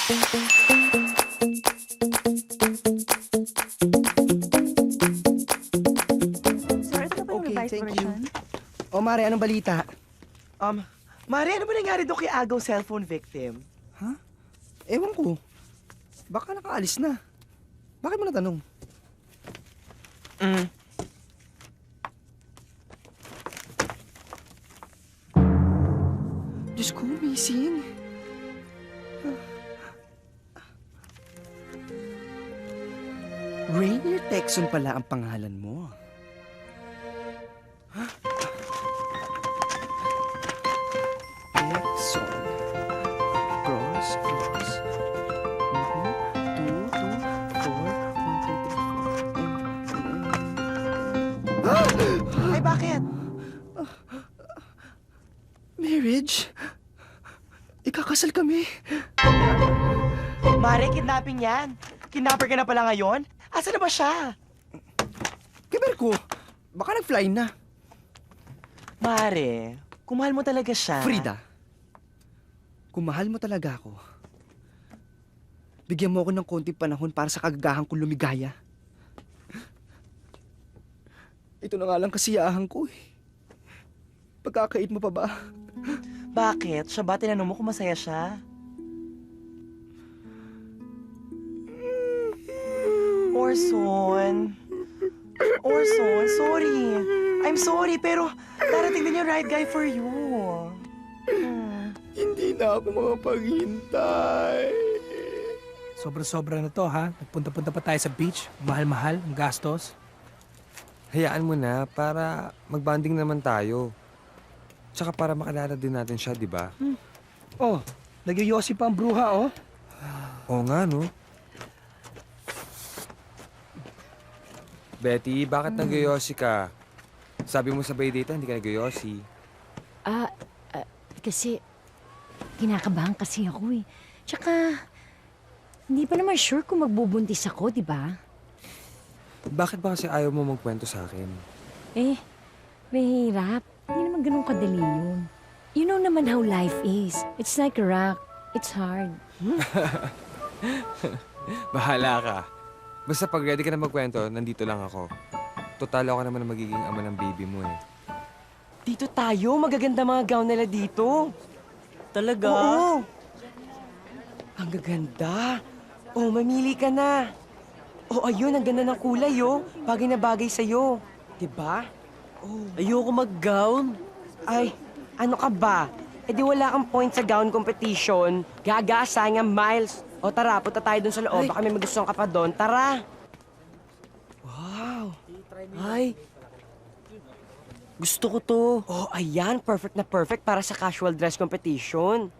Sir, ito na ba yung Okay, revised thank you. version? O Mare, anong balita? Mare, ano ba nangyari doon kay Agaw cellphone victim? Ewan ko. Baka nakaalis na. Bakit mo natanong? Diyos ko, missing. Rainier Texon pala ang pangalan mo. Texon. Cross, cross. Two, two, four, one, two, three, four. Ay, bakit? Marriage? Ikakasal kami. Mare, kidnapping yan. Kidnapper ka na pala ngayon? Asa na ba siya? Kiber ko, baka nag-fly na. Mare, kung mahal mo talaga siya... Frida, kung mahal mo talaga ako, bigyan mo ako ng konting panahon para sa kagagahan kong lumigaya. Ito na nga lang kasiyahan ko eh. Pagkakait mo pa ba? Bakit? Siya ba? Tinanong mo kung masaya siya? Orson. Orson, sorry. I'm sorry, pero darating din yung right guy for you. Hindi na ako makapaghintay. Sobra-sobra na to, ha? Nagpunta-punta pa tayo sa beach. Mahal-mahal, ang gastos. Hayaan mo na para magbanding naman tayo. Tsaka para makilala din natin siya, di ba? Oh, nagyoyosi pa ang bruha, oh. Oo nga, no? Betty, bakit nagyoyosi ka? Sabi mo sa bay data, hindi ka nagyoyosi. Kasi kinakabahan kasi ako eh. Tsaka, hindi pa naman sure kung magbubuntis ako, di ba? Bakit ba kasi ayaw mo magkwento sa akin? Eh, mahirap. Hindi naman ganun kadali yun. You know naman how life is. It's like a rock. It's hard. Bahala ka. Basta pag ready ka na magkwento, nandito lang ako. Total ako naman ang magiging ama ng baby mo eh. Dito tayo, magaganda mga gown nila dito. Talaga? Oo. Ang gaganda. Oh, mamili ka na. Oh, ayun, ang ganda ng kulay, oh. Bagay na bagay sa'yo. Diba? Ayoko mag-gown. Ay, ano ka ba? Eh di wala kang point sa gown competition. Gaga, sayang miles. O tara, punta tayo dun sa loob. Baka may magustuhan ka pa doon. Tara. Wow. Ay, gusto ko to. Oh, ayan. Perfect na perfect para sa casual dress competition.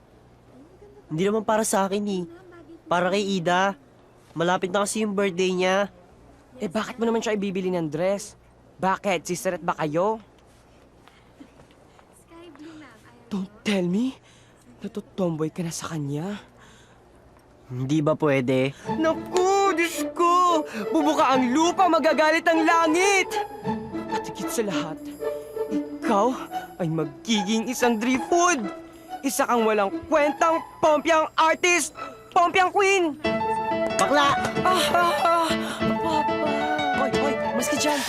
Hindi naman para sa akin eh. Para kay Ida. Malapit na kasi yung birthday niya. Eh bakit mo naman siya ibibili ng dress? Bakit? Sisterette ba kayo? Don't tell me. Natutomboy ka na sa kanya. Hindi ba pwede? Naku, Diyos ko! Bubuka ang lupa, magagalit ang langit! At higit sa lahat, ikaw ay magiging isang driftwood! Isa kang walang kwentang pompyang artist! Pompyang queen! Bakla! Papa! Hoy, hoy, mas ka dyan!